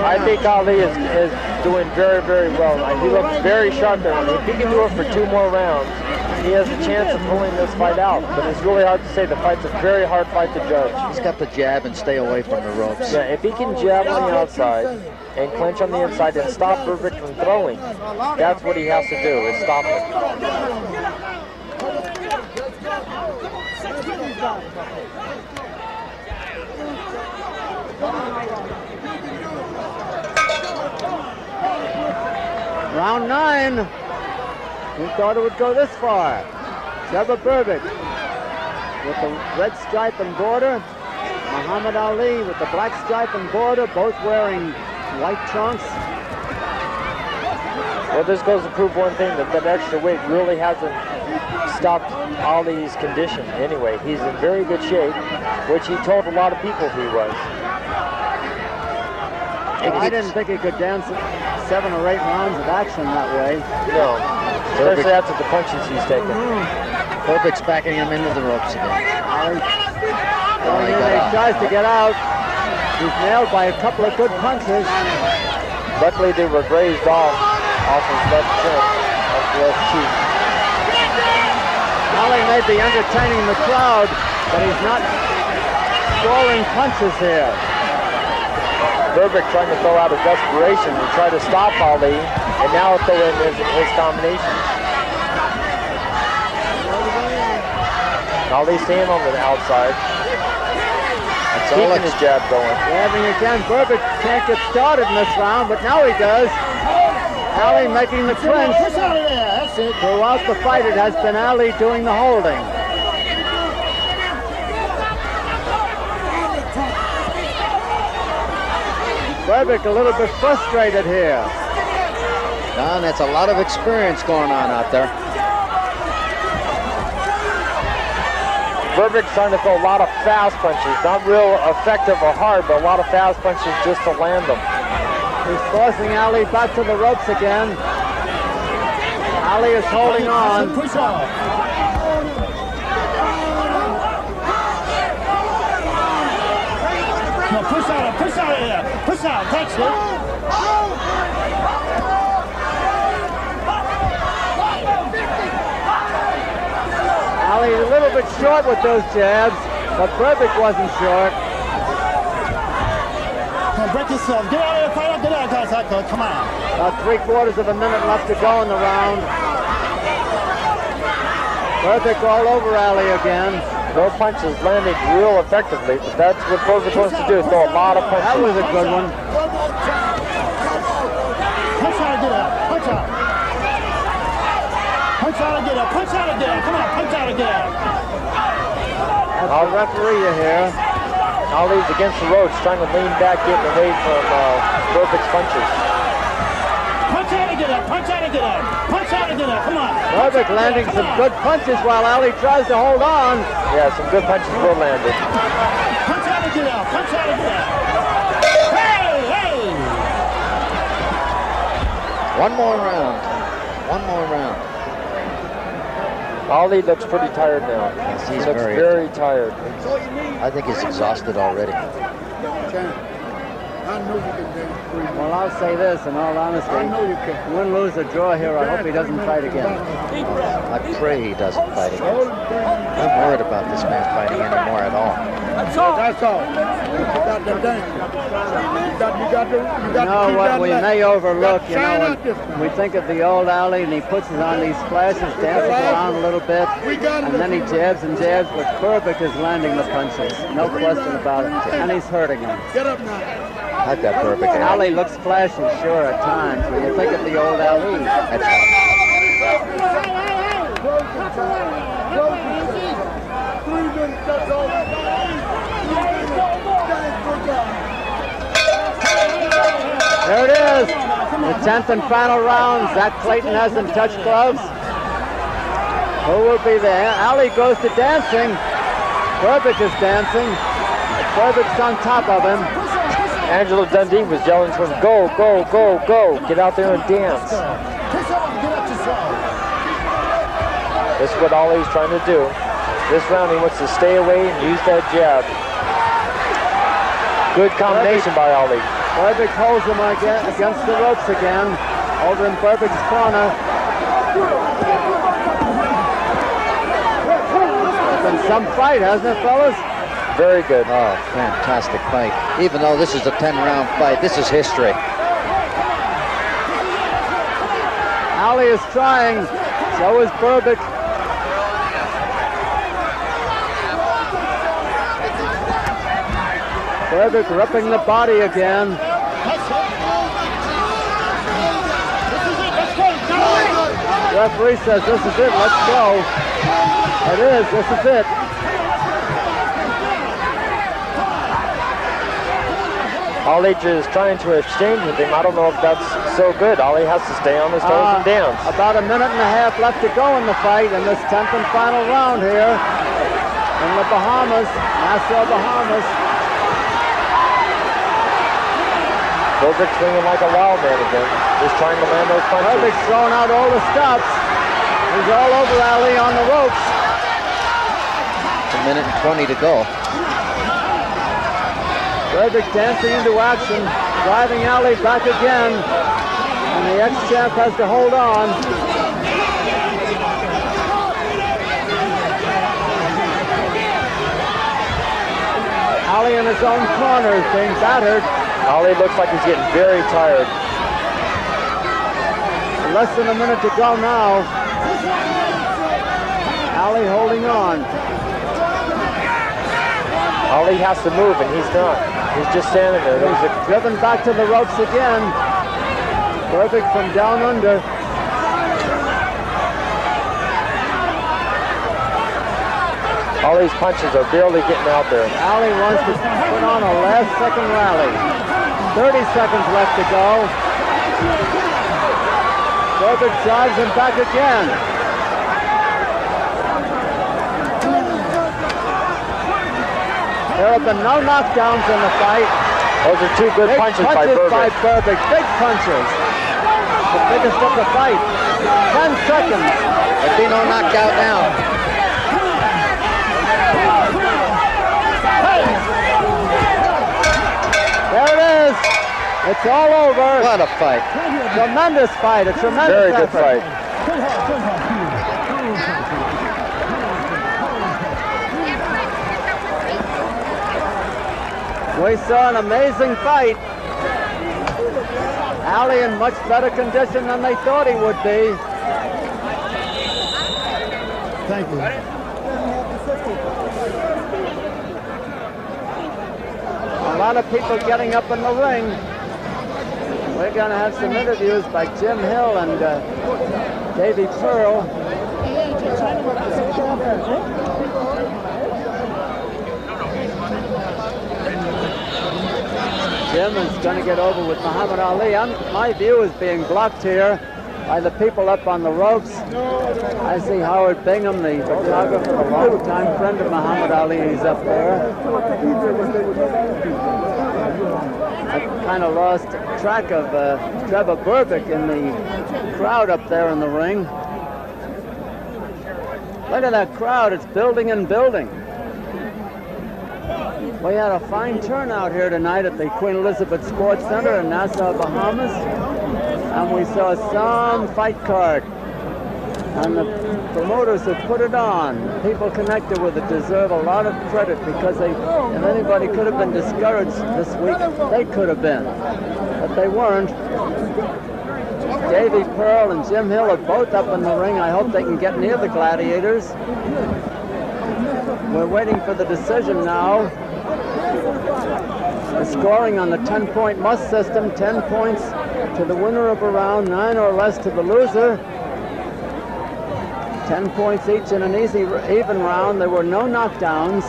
I think Ali is doing very, very well. He looks very sharp there. If he can do it for 2 more rounds, he has a chance of pulling this fight out. But it's really hard to say. The fight's a very hard fight to judge. He's got the jab and stay away from the ropes. Yeah, if he can jab on the outside and clinch on the inside and stop Berbick from throwing, that's what he has to do, is stop him. Round 9. Who thought it would go this far? Trevor Berbick with the red stripe and border. Muhammad Ali with the black stripe and border, both wearing white trunks. Well, this goes to prove one thing, that extra weight really hasn't stopped Ali's condition anyway. He's in very good shape, which he told a lot of people he was. I didn't think he could dance 7 or 8 rounds of action that way. No, especially after the punches he's taken. Berbick's backing him into the ropes again. He tries to get out. He's nailed by a couple of good punches. Luckily, they were grazed off his left chin, off the left cheek. Ali may be entertaining the crowd, but he's not scoring punches here. Berbick trying to throw out of desperation and try to stop Ali, and now throw in his combinations. Ali's staying on the outside. That's keeping his jab going. Jabbing again. Berbick can't get started in this round, but now he does. Ali making the clinch. Throughout the fight, it has been Ali doing the holding. Berbick a little bit frustrated here. Don, that's a lot of experience going on out there. Berbick's trying to throw a lot of fast punches. Not real effective or hard, but a lot of fast punches just to land them. He's forcing Ali back to the ropes again. Ali is holding on. Push off. No, push out of here. Push out. Touch it. Ali a little bit short with those jabs, but Berbick wasn't short. Come on, break yourself. Get out of here. Fight up. Get out, guys. Come on. About 3/4 of a minute left to go in the round. Berbick all over Ali again. No punches landing real effectively, but that's what Berbick wants to do, throw a lot of punches. That was a good one. Punch out and get out. Punch out. Punch out and get out. Punch out and get out. Come on, punch out and get out. That's the referee here. Ali's against the ropes, trying to lean back, getting away from Berbick's punches. Punch out and get out. Punch out and get out. Punch out and get out. Come on. Berbick landing some good punches while Ali tries to hold on. Yeah, some good punches were landed. Punch out and get out. Punch out and get out. Hey, hey. One more round. One more round. Ali looks pretty tired now. Yes, he he's looks very tired. I think he's exhausted already. Well, I'll say this in all honesty. Win, lose, or draw here, I hope he doesn't fight again. I pray he doesn't fight again. I'm worried about this man fighting anymore at all. That's all. You know what we may overlook, you know, when we think of the old Ali and he puts it on these flashes, dances around a little bit, and then he jabs and jabs, but Berbick is landing the punches. No question about it. And he's hurting him. Get up now. I've got Berbick. Ali looks flashy, sure, at times, when you think of the old Ali. That's right. There it is, the 10th and final round. Zach Clayton hasn't touched gloves. Who will be there? Ali goes to dancing. Berbick is dancing. Berbick's on top of him. Angelo Dundee was yelling to him, go, go, go, go. Get out there and dance. This is what Ali's trying to do. This round he wants to stay away and use that jab. Good combination by Ali. Berbick holds him against the ropes again, over in Berbick's corner. been some fight, hasn't it, fellas? Very good. Oh, fantastic fight. Even though this is a 10-round fight, this is history. Ali is trying. So is Berbick. Berbick ripping the body again. Referee says this is it, let's go. It is, this is it. Ali is trying to exchange with him. I don't know if that's so good. Ali has to stay on his toes and downs. About a minute and a half left to go in the fight in this 10th and final round here in the Bahamas, Nassau, Bahamas. Berbick swinging like a wild man again, just trying to land those punches. Berbick's throwing out all the stops. He's all over Ali on the ropes. A minute and 20 to go. Berbick dancing into action, driving Ali back again, and the ex-champ has to hold on. Ali in his own corner is being battered. Ali looks like he's getting very tired. Less than a minute to go now. Ali holding on. Ali has to move, and he's not. He's just standing there. He's driven back to the ropes again. Berbick from down under. Ali's punches are barely getting out there. Ali wants to put on a last-second rally. 30 seconds left to go. Berbick drives him back again. There have been no knockdowns in the fight. Those are two good punches by Berbick. Big punches. The biggest of the fight. 10 seconds. There'll be no knockout now. There it is. It's all over. What a fight. Tremendous fight. A tremendous Very good effort. fight. We saw an amazing fight. Ali in much better condition than they thought he would be. Thank you. A lot of people getting up in the ring. We're going to have some interviews by Jim Hill and Davey Pearl. Jim is going to get over with Muhammad Ali. My view is being blocked here by the people up on the ropes. I see Howard Bingham, the photographer, a long-time friend of Muhammad Ali. He's up there. I kind of lost track of Trevor Berbick in the crowd up there in the ring. Look at that crowd. It's building and building. We had a fine turnout here tonight at the Queen Elizabeth Sports Center in Nassau, Bahamas. And we saw some fight card. And the promoters have put it on. People connected with it deserve a lot of credit because if anybody could have been discouraged this week, they could have been. But they weren't. Davey Pearl and Jim Hill are both up in the ring. I hope they can get near the Gladiators. We're waiting for the decision now. The scoring on the 10-point must system, 10 points to the winner of a round, 9 or less to the loser. 10 points each in an even round. There were no knockdowns.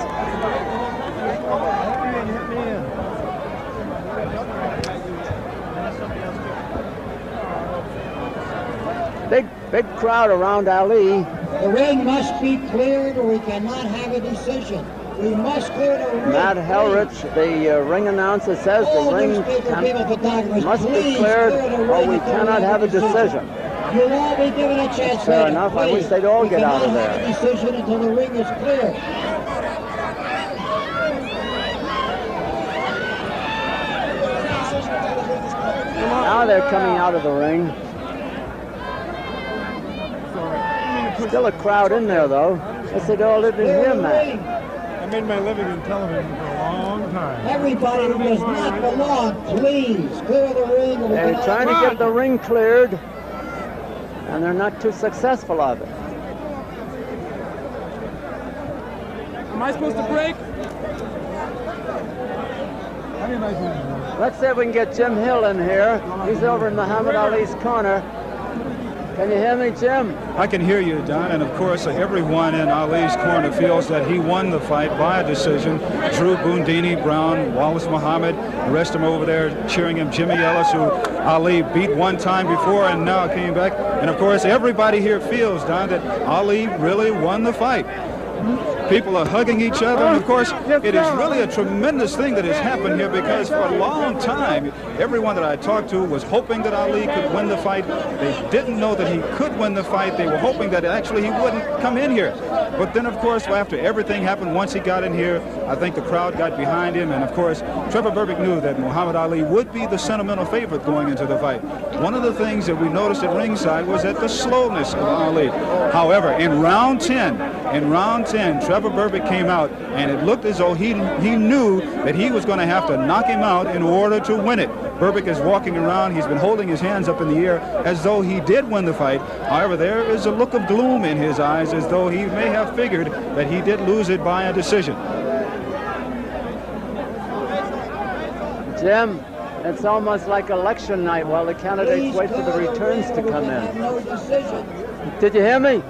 Big crowd around Ali. The ring must be cleared or we cannot have a decision. We must clear the ring. Matt Helrich, the ring announcer, says the ring must be cleared or we cannot have a decision. You'll all be given a chance. Fair enough. I wish they'd all get out of there. We cannot have a decision until the ring is clear. Now they're coming out of the ring. Still a crowd in there, though. I said, all lived in here, man. I made my living in television for a long time. Everybody who does not belong, please clear the ring. They're trying to get the ring cleared, and they're not too successful of it. Am I supposed to break? Let's see if we can get Jim Hill in here. He's over in Muhammad Ali's corner. Can you hear me, Jim? I can hear you, Don, and of course everyone in Ali's corner feels that he won the fight by a decision. Drew Boondini, Brown, Wallace Muhammad, the rest of them over there cheering him. Jimmy Ellis, who Ali beat one time before and now came back. And of course everybody here feels, Don, that Ali really won the fight. People are hugging each other, and of course, it is really a tremendous thing that has happened here, because for a long time, everyone that I talked to was hoping that Ali could win the fight. They didn't know that he could win the fight. They were hoping that actually he wouldn't come in here. But then, of course, after everything happened, once he got in here, I think the crowd got behind him, and of course, Trevor Berbick knew that Muhammad Ali would be the sentimental favorite going into the fight. One of the things that we noticed at ringside was that the slowness of Ali. However, in round 10, Trevor Berbick came out, and it looked as though he knew that he was going to have to knock him out in order to win it. Berbick is walking around. He's been holding his hands up in the air as though he did win the fight. However, there is a look of gloom in his eyes, as though he may have figured that he did lose it by a decision. Jim, it's almost like election night while the candidates wait for the returns to come in. Did you hear me?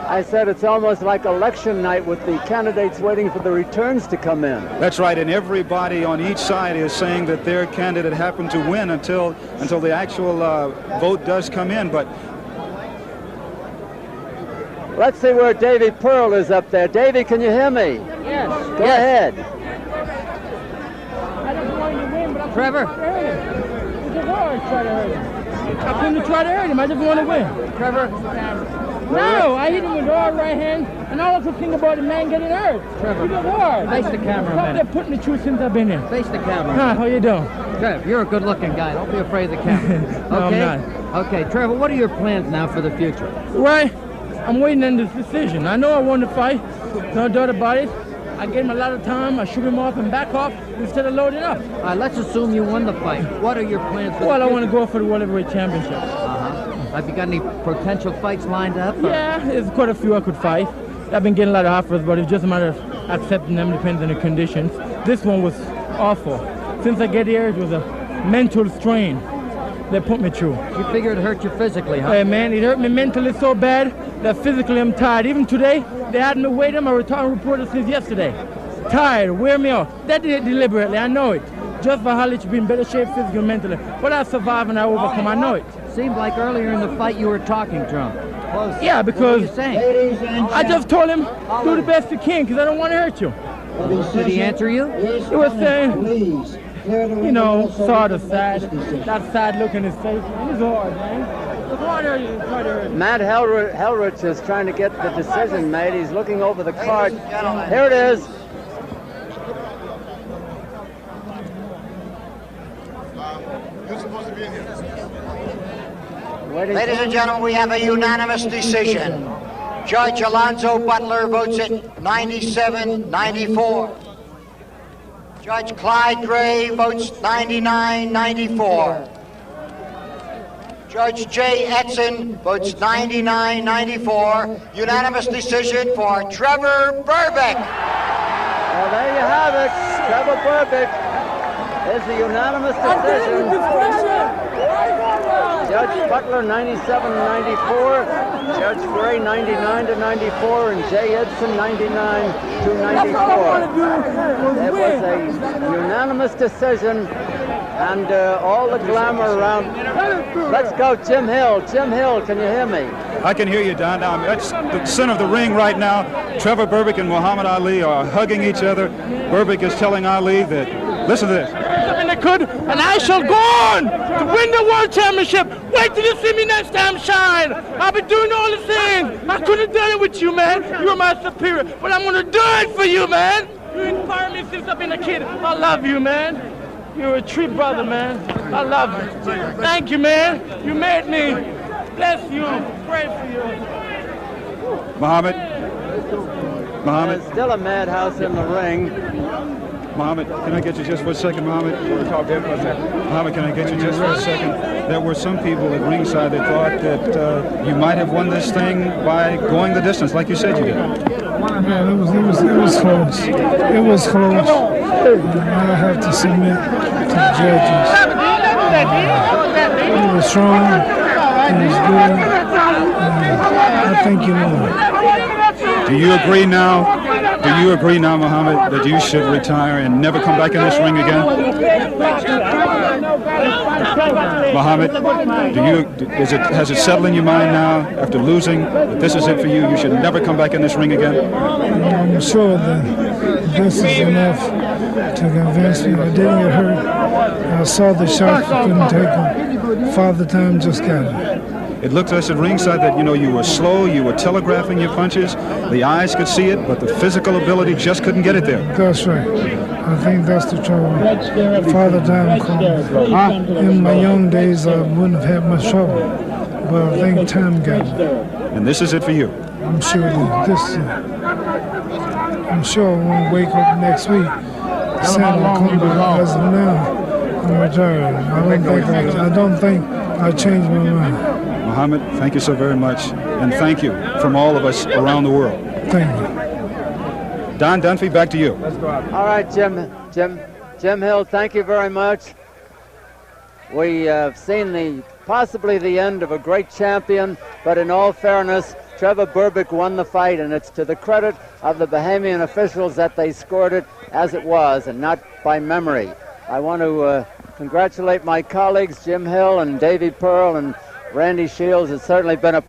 I said it's almost like election night with the candidates waiting for the returns to come in. That's right, and everybody on each side is saying that their candidate happened to win until the actual vote does come in. But let's see where Davy Pearl is up there. Davy, can you hear me? Yes. Go ahead. I just wanted to win, but I'm Trevor. It's a war to try to hurt him. I couldn't try to hurt him. I just want to win. Trevor. No, I hit him with all right hand, and all I could think about the man getting hurt. Trevor, face the camera a minute. They're putting me through since I've been here. Face the camera. Hi, how you doing? Trev, you're a good-looking guy. Don't be afraid of the camera. No, Okay? I'm not. Okay, Trevor, what are your plans now for the future? Right, I'm waiting on this decision. I know I won the fight, no doubt about it. I gave him a lot of time. I shoot him off and back off instead of loading up. All right, let's assume you won the fight. What are your plans for the Well, I future? want to go for the World Heavyweight Championship. Have you got any potential fights lined up? Or? Yeah, there's quite a few I could fight. I've been getting a lot of offers, but it's just a matter of accepting them, depends on the conditions. This one was awful. Since I get here, it was a mental strain that put me through. You figure it hurt you physically, huh? Hey, man, it hurt me mentally so bad that physically I'm tired. Even today, they had me wait on my return reporter since yesterday. Tired, wear me out. They did it deliberately, I know it. Just for Holly to be in better shape physically and mentally. But I survive and I overcome, I know it. Seemed like earlier in the fight you were talking to him. Close. Yeah, because What were you saying? I just told him, do the best you can, because I don't want to hurt you. Did he answer you? He was saying, you know, sort of sad, that sad look in his face. It's hard, man. It's hard. Matt Helrich is trying to get the decision made. He's looking over the card. Here it is. Ladies and gentlemen, we have a unanimous decision. Judge Alonzo Butler votes it 97-94. Judge Clyde Gray votes 99-94. Judge J. Edson votes 99-94. Unanimous decision for Trevor Berbick. Well, there you have it. Trevor Berbick is the unanimous decision. Judge Butler 97-94, Judge Gray 99-94, and Jay Edson 99-94. It was a unanimous decision, and all the glamour around. Let's go, Jim Hill. Jim Hill, can you hear me? I can hear you, Don. Now, that's the center of the ring right now. Trevor Berbick and Muhammad Ali are hugging each other. Berbick is telling Ali that, listen to this. And I could, and I shall go on to win the world championship. Wait till you see me next time shine. I've been doing all the things. I could have done it with you, man. You're my superior, but I'm gonna do it for you, man. You inspire me since I've been a kid. I love you, man. You're a true brother, man. I love you. Thank you, man. You made me. Bless you. Pray for you. Muhammad. Muhammad. There's still a madhouse in the ring. Muhammad, can I get you just for a second, Muhammad? Muhammad, can I get you just for a second? There were some people at ringside that thought that you might have won this thing by going the distance, like you said you did. Yeah, it was close. It was close. I have to submit to the judges. He was strong. He was good. I think you know. Do you agree now? Do you agree now, Muhammad, that you should retire and never come back in this ring again? Muhammad, has it settled in your mind now, after losing, that this is it for you? You should never come back in this ring again? I'm sure that this is enough to convince me. I didn't get hurt. I saw the shots, I couldn't take them. Father Time just got it. It looked to us at ringside that, you were slow, you were telegraphing your punches, the eyes could see it, but the physical ability just couldn't get it there. That's right. I think that's the trouble. Father Time called. In my young days, I wouldn't have had much trouble, but I think Time got it. And this is it for you? I'm sure this is it. I'm sure I won't wake up next week. Sam will come back. As of now, I'm retired. I don't think I changed my mind. Muhammad, thank you so very much, and thank you from all of us around the world. Thank you. Don Dunphy, back to you. All right, Jim Hill, thank you very much. We have seen possibly the end of a great champion, but in all fairness, Trevor Berbick won the fight, and it's to the credit of the Bahamian officials that they scored it as it was, and not by memory. I want to congratulate my colleagues, Jim Hill and Davey Pearl and Randy Shields. It's certainly been a